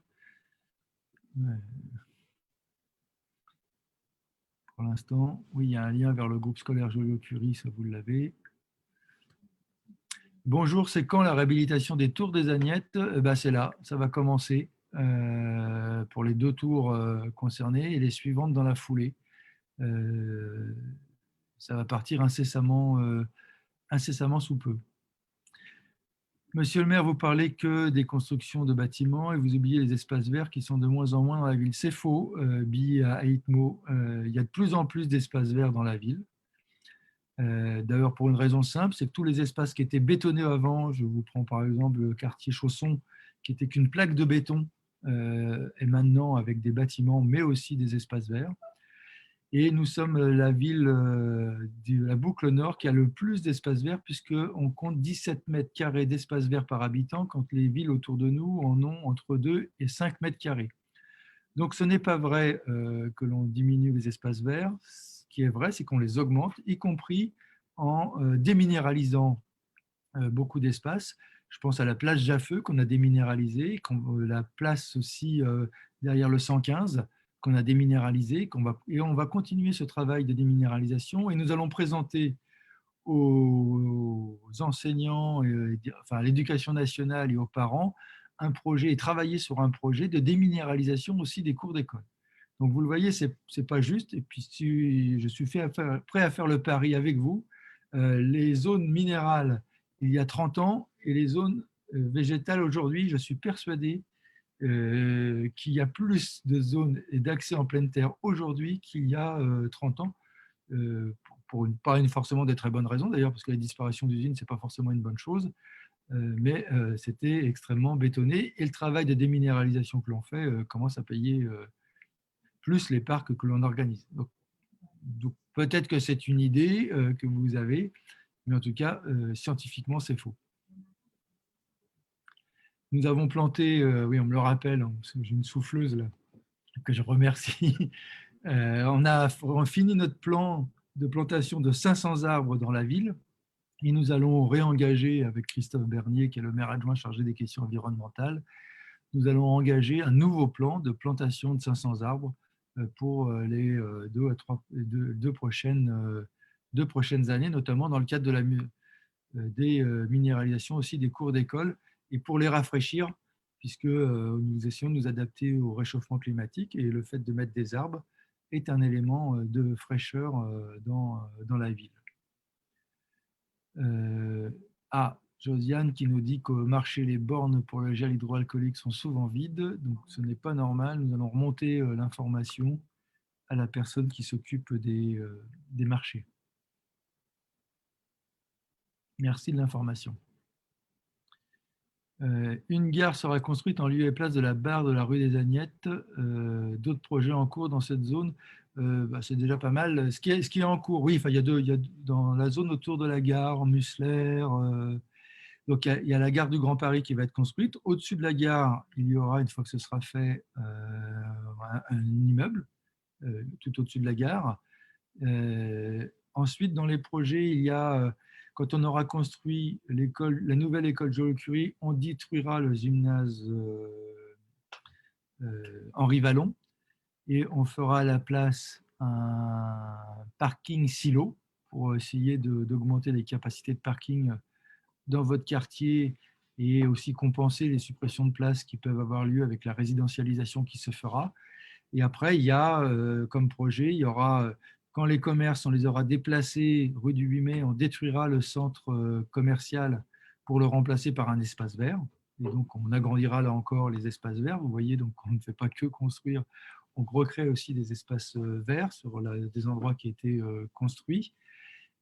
Pour l'instant, oui, il y a un lien vers le groupe scolaire Joliot-Curie, ça vous l'avez. Bonjour, c'est quand la réhabilitation des tours des Agnettes? Ben, c'est là, ça va commencer pour les 2 tours concernés et les suivantes dans la foulée. Ça va partir incessamment sous peu. Monsieur le maire, vous parlez que des constructions de bâtiments et vous oubliez les espaces verts qui sont de moins en moins dans la ville. C'est faux, Bi à Aitmo. Il y a de plus en plus d'espaces verts dans la ville. D'ailleurs, pour une raison simple, c'est que tous les espaces qui étaient bétonnés avant, je vous prends par exemple le quartier Chausson, qui était qu'une plaque de béton, est maintenant avec des bâtiments, mais aussi des espaces verts. Et nous sommes la ville de la boucle nord qui a le plus d'espaces verts, puisqu'on compte 17 mètres carrés d'espaces verts par habitant, quand les villes autour de nous en ont entre 2 et 5 mètres carrés. Donc ce n'est pas vrai que l'on diminue les espaces verts. Ce qui est vrai, c'est qu'on les augmente, y compris en déminéralisant beaucoup d'espaces. Je pense à la place Jaffeux qu'on a déminéralisée, la place aussi derrière le 115 qu'on a déminéralisé, et on va continuer ce travail de déminéralisation et nous allons présenter aux enseignants, enfin à l'éducation nationale et aux parents, un projet et travailler sur un projet de déminéralisation aussi des cours d'école. Donc vous le voyez, c'est pas juste. Et puis si je suis prêt à faire le pari avec vous, les zones minérales il y a 30 ans et les zones végétales aujourd'hui, je suis persuadé qu'il y a plus de zones et d'accès en pleine terre aujourd'hui qu'il y a 30 ans, pas forcément des très bonnes raisons d'ailleurs, parce que la disparition d'usines, ce n'est pas forcément une bonne chose, mais c'était extrêmement bétonné et le travail de déminéralisation que l'on fait commence à payer plus les parcs que l'on organise. Donc peut-être que c'est une idée que vous avez, mais en tout cas, scientifiquement, c'est faux. Nous avons planté, oui, on me le rappelle, j'ai une souffleuse là, que je remercie. On a fini notre plan de plantation de 500 arbres dans la ville et nous allons réengager avec Christophe Bernier, qui est le maire adjoint chargé des questions environnementales. Nous allons engager un nouveau plan de plantation de 500 arbres pour les 2 prochaines années, notamment dans le cadre des minéralisations aussi des cours d'école et pour les rafraîchir, puisque nous essayons de nous adapter au réchauffement climatique et le fait de mettre des arbres est un élément de fraîcheur dans la ville. Josiane qui nous dit qu'au marché, les bornes pour le gel hydroalcoolique sont souvent vides, donc ce n'est pas normal. Nous allons remonter l'information à la personne qui s'occupe des marchés. Merci de l'information. Une gare sera construite en lieu et place de la barre de la rue des Agnettes. D'autres projets en cours dans cette zone, c'est déjà pas mal. Ce qui est en cours, oui, il y a dans la zone autour de la gare, en Musselère, donc il y a la gare du Grand Paris qui va être construite. Au-dessus de la gare, il y aura, une fois que ce sera fait, un immeuble tout au-dessus de la gare. Ensuite, dans les projets, il y a, quand on aura construit la nouvelle école Joliot-Curie, on détruira le gymnase Henri Vallon et on fera à la place un parking silo pour essayer d'augmenter les capacités de parking dans votre quartier et aussi compenser les suppressions de places qui peuvent avoir lieu avec la résidentialisation qui se fera. Et après, il y a comme projet, il y aura, quand les commerces, on les aura déplacés rue du 8 mai, on détruira le centre commercial pour le remplacer par un espace vert. Et donc, on agrandira là encore les espaces verts. Vous voyez, donc on ne fait pas que construire, on recrée aussi des espaces verts sur des endroits qui étaient construits.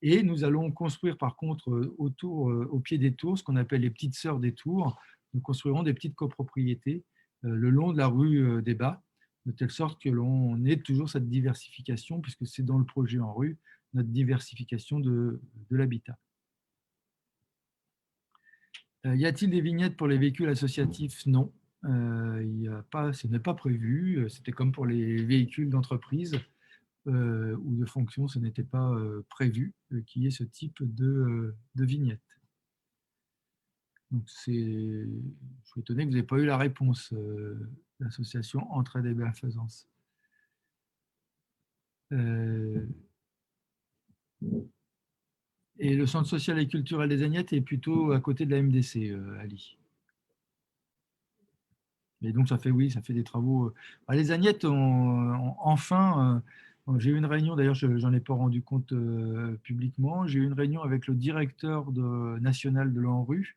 Et nous allons construire par contre autour, au pied des tours, ce qu'on appelle les petites sœurs des tours. Nous construirons des petites copropriétés le long de la rue des Bas, de telle sorte que l'on ait toujours cette diversification, puisque c'est dans le projet en rue, notre diversification de l'habitat. Y a-t-il des vignettes pour les véhicules associatifs? Non. Ce n'est pas prévu. C'était comme pour les véhicules d'entreprise ou de fonction, ce n'était pas prévu qu'il y ait ce type de vignette. Donc je suis étonné que vous n'ayez pas eu la réponse, l'association Entraide et Bienfaisance. Et le centre social et culturel des Agnettes est plutôt à côté de la MDC, Ali. Et donc, ça fait des travaux. Les Agnettes, enfin, j'ai eu une réunion, d'ailleurs, je n'en ai pas rendu compte publiquement, j'ai eu une réunion avec le directeur national de l'ANRU.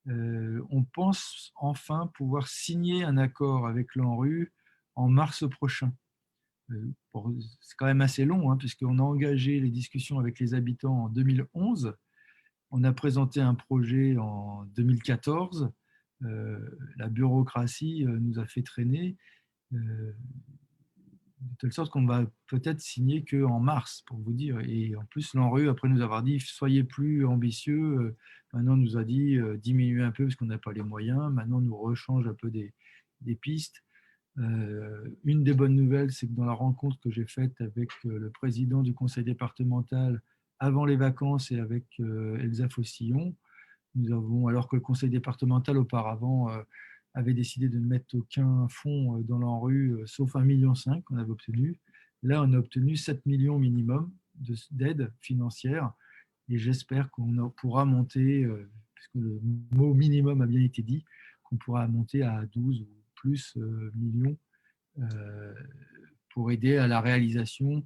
On pense enfin pouvoir signer un accord avec l'ANRU en mars prochain. C'est quand même assez long, hein, puisqu'on a engagé les discussions avec les habitants en 2011. On a présenté un projet en 2014. La bureaucratie nous a fait traîner, de telle sorte qu'on va peut-être signer qu'en mars, pour vous dire. Et en plus, l'ANRU, après nous avoir dit, soyez plus ambitieux, maintenant nous a dit, diminuez un peu parce qu'on n'a pas les moyens, maintenant nous rechange un peu des pistes. Une des bonnes nouvelles, c'est que dans la rencontre que j'ai faite avec le président du conseil départemental avant les vacances et avec Elsa Fossillon, nous avons, alors que le conseil départemental auparavant avait décidé de ne mettre aucun fonds dans l'ANRU, sauf 1,5 million qu'on avait obtenu. Là, on a obtenu 7 millions minimum d'aide financière et j'espère qu'on pourra monter, puisque le mot minimum a bien été dit, qu'on pourra monter à 12 ou plus millions pour aider à la réalisation.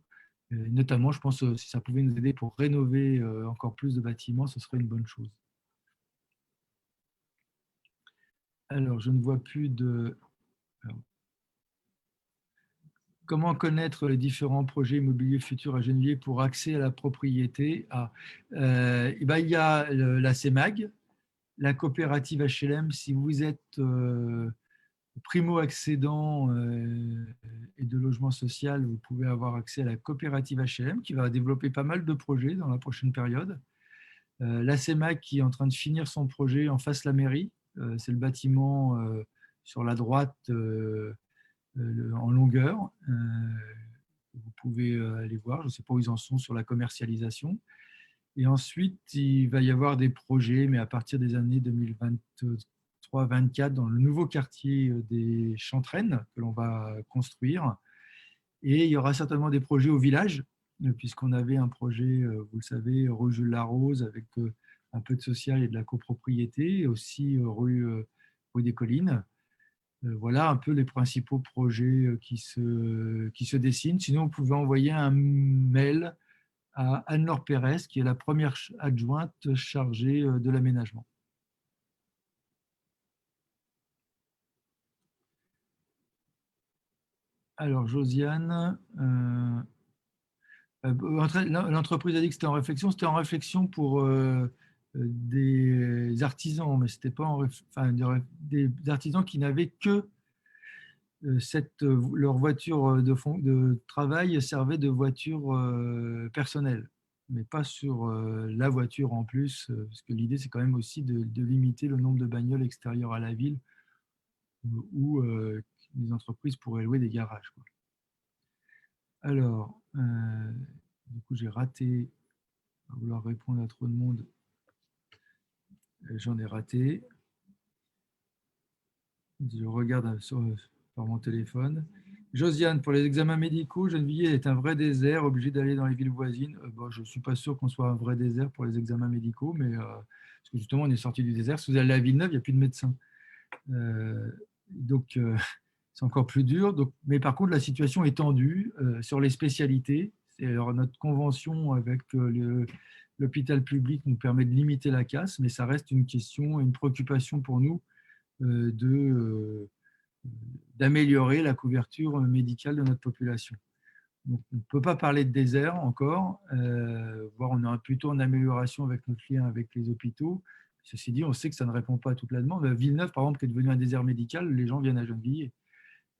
Notamment, je pense, si ça pouvait nous aider pour rénover encore plus de bâtiments, ce serait une bonne chose. Alors, je ne vois plus de... Alors, comment connaître les différents projets immobiliers futurs à Gennevilliers pour accès à la propriété? Il y a la CEMAG, la coopérative HLM. Si vous êtes primo-accédant et de logement social, vous pouvez avoir accès à la coopérative HLM qui va développer pas mal de projets dans la prochaine période. La CEMAG qui est en train de finir son projet en face de la mairie. C'est le bâtiment sur la droite en longueur. Vous pouvez aller voir, je ne sais pas où ils en sont sur la commercialisation. Et ensuite, il va y avoir des projets, mais à partir des années 2023-2024, dans le nouveau quartier des Chantraines que l'on va construire. Et il y aura certainement des projets au village, puisqu'on avait un projet, vous le savez, rue Jules Larose, avec un peu de social et de la copropriété, et aussi rue des Collines. Voilà un peu les principaux projets qui se dessinent. Sinon, vous pouvez envoyer un mail à Anne-Laure Pérez, qui est la première adjointe chargée de l'aménagement. Alors, Josiane, l'entreprise a dit que c'était en réflexion. C'était en réflexion pour des artisans, mais c'était pas des artisans qui n'avaient que leur voiture de travail servait de voiture personnelle, mais pas sur la voiture en plus, parce que l'idée c'est quand même aussi de limiter le nombre de bagnoles extérieures à la ville où les entreprises pourraient louer des garages, quoi. Alors, du coup j'ai raté, à vouloir répondre à trop de monde, j'en ai raté. Je regarde par mon téléphone. Josiane, pour les examens médicaux, Gennevilliers est un vrai désert, obligé d'aller dans les villes voisines. Bon, je ne suis pas sûr qu'on soit un vrai désert pour les examens médicaux, mais parce que justement, on est sorti du désert. Si vous allez à Villeneuve, il n'y a plus de médecins. Donc, c'est encore plus dur. Donc, mais par contre, la situation est tendue sur les spécialités. Alors, notre convention avec l'hôpital public nous permet de limiter la casse, mais ça reste une question, une préoccupation pour nous d'améliorer la couverture médicale de notre population. Donc, on ne peut pas parler de désert encore, voire on est plutôt en amélioration avec notre lien avec les hôpitaux. Ceci dit, on sait que ça ne répond pas à toute la demande. Villeneuve, par exemple, qui est devenu un désert médical, les gens viennent à Gennevilliers.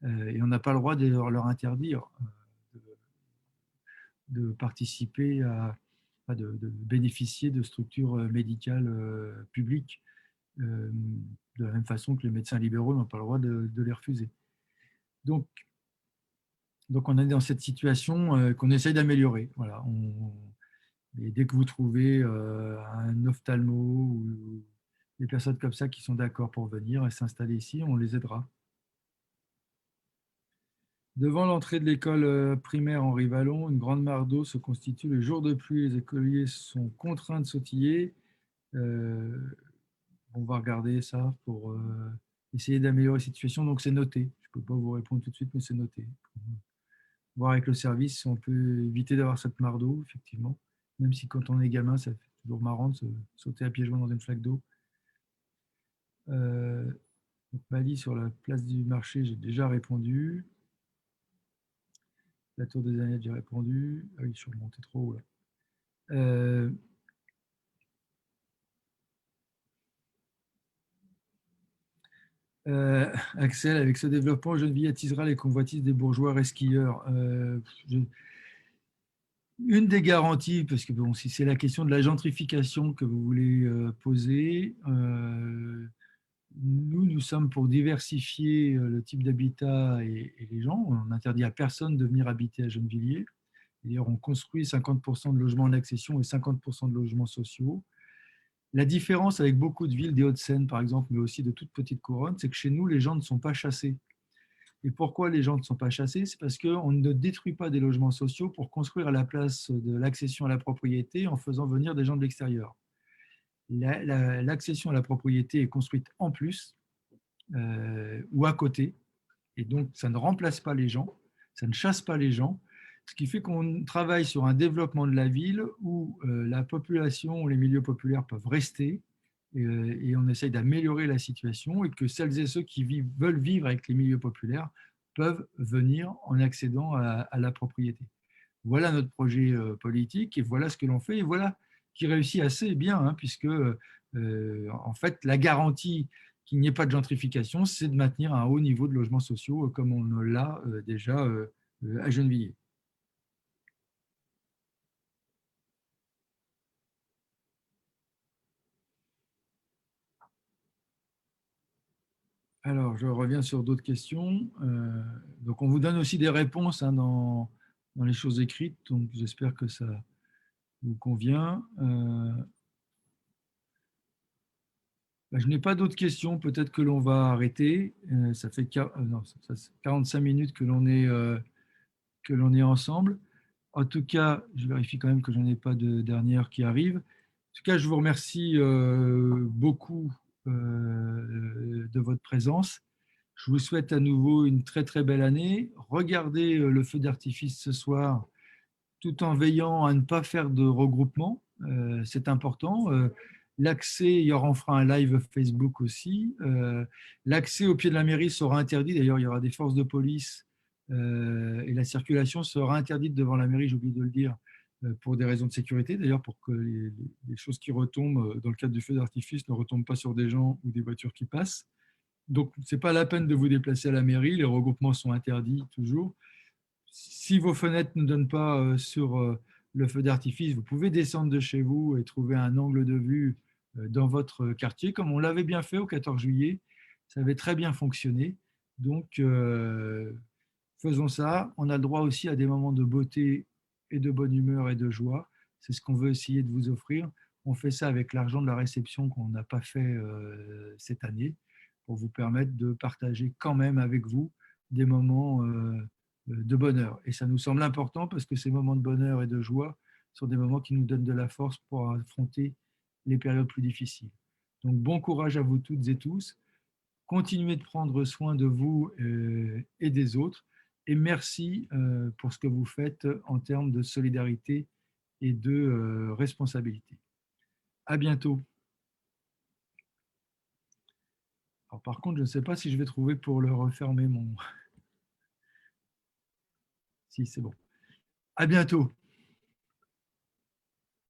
Et on n'a pas le droit de leur interdire de participer de bénéficier de structures médicales publiques, de la même façon que les médecins libéraux n'ont pas le droit de les refuser. Donc, on est dans cette situation qu'on essaye d'améliorer. Voilà, et dès que vous trouvez un ophtalmo ou des personnes comme ça qui sont d'accord pour venir et s'installer ici, on les aidera. Devant l'entrée de l'école primaire Henri Vallon, une grande mare d'eau se constitue. Le jour de pluie, les écoliers sont contraints de sautiller. On va regarder ça pour essayer d'améliorer la situation. Donc, c'est noté. Je ne peux pas vous répondre tout de suite, mais c'est noté. Voir avec le service si on peut éviter d'avoir cette mare d'eau, effectivement. Même si quand on est gamin, ça fait toujours marrant de sauter à pieds joints dans une flaque d'eau. Mali sur la place du marché, j'ai déjà répondu. La tour des Annettes, j'ai répondu. Ah oui, je suis remonté trop haut là. Axel, avec ce développement, Gennevilliers attisera les convoitises des bourgeois resquilleurs. Une des garanties, parce que bon, si c'est la question de la gentrification que vous voulez poser, nous sommes pour diversifier le type d'habitat et les gens. On n'interdit à personne de venir habiter à Gennevilliers. D'ailleurs, on construit 50% de logements en accession et 50% de logements sociaux. La différence avec beaucoup de villes des Hauts-de-Seine, par exemple, mais aussi de toutes petites couronnes, c'est que chez nous, les gens ne sont pas chassés. Et pourquoi les gens ne sont pas chassés? C'est parce qu'on ne détruit pas des logements sociaux pour construire à la place de l'accession à la propriété en faisant venir des gens de l'extérieur. L'accession à la propriété est construite en plus ou à côté, et donc ça ne remplace pas les gens, ça ne chasse pas les gens, ce qui fait qu'on travaille sur un développement de la ville où la population, les milieux populaires peuvent rester, et on essaye d'améliorer la situation, et que celles et ceux qui veulent vivre avec les milieux populaires peuvent venir en accédant à la propriété. Voilà notre projet politique, et voilà ce que l'on fait, et voilà qui réussit assez bien, hein, puisque en fait la garantie qu'il n'y ait pas de gentrification, c'est de maintenir un haut niveau de logements sociaux comme on l'a déjà à Gennevilliers. Alors, je reviens sur d'autres questions. Donc, on vous donne aussi des réponses hein, dans les choses écrites, donc j'espère que ça vous convient. Je n'ai pas d'autres questions, peut-être que l'on va arrêter. Ça fait 45 minutes que l'on est ensemble. En tout cas, je vérifie quand même que je n'en ai pas de dernière qui arrive. En tout cas, je vous remercie beaucoup de votre présence. Je vous souhaite à nouveau une très très belle année. Regardez le feu d'artifice ce soir tout en veillant à ne pas faire de regroupement. C'est important. L'accès, il y aura, on fera un live Facebook aussi. L'accès au pied de la mairie sera interdit. D'ailleurs, il y aura des forces de police et la circulation sera interdite devant la mairie, j'ai oublié de le dire, pour des raisons de sécurité. D'ailleurs, pour que les choses qui retombent dans le cadre du feu d'artifice ne retombent pas sur des gens ou des voitures qui passent. Donc, ce n'est pas la peine de vous déplacer à la mairie. Les regroupements sont interdits toujours. Si vos fenêtres ne donnent pas sur le feu d'artifice, vous pouvez descendre de chez vous et trouver un angle de vue dans votre quartier, comme on l'avait bien fait au 14 juillet. Ça avait très bien fonctionné. Donc, faisons ça. On a le droit aussi à des moments de beauté et de bonne humeur et de joie. C'est ce qu'on veut essayer de vous offrir. On fait ça avec l'argent de la réception qu'on n'a pas fait cette année pour vous permettre de partager quand même avec vous des moments de bonheur. Et ça nous semble important parce que ces moments de bonheur et de joie sont des moments qui nous donnent de la force pour affronter les périodes plus difficiles. Donc bon courage à vous toutes et tous. Continuez de prendre soin de vous et des autres. Et merci pour ce que vous faites en termes de solidarité et de responsabilité. À bientôt. Alors, par contre, je ne sais pas si je vais trouver pour le refermer mon... Si, c'est bon. À bientôt.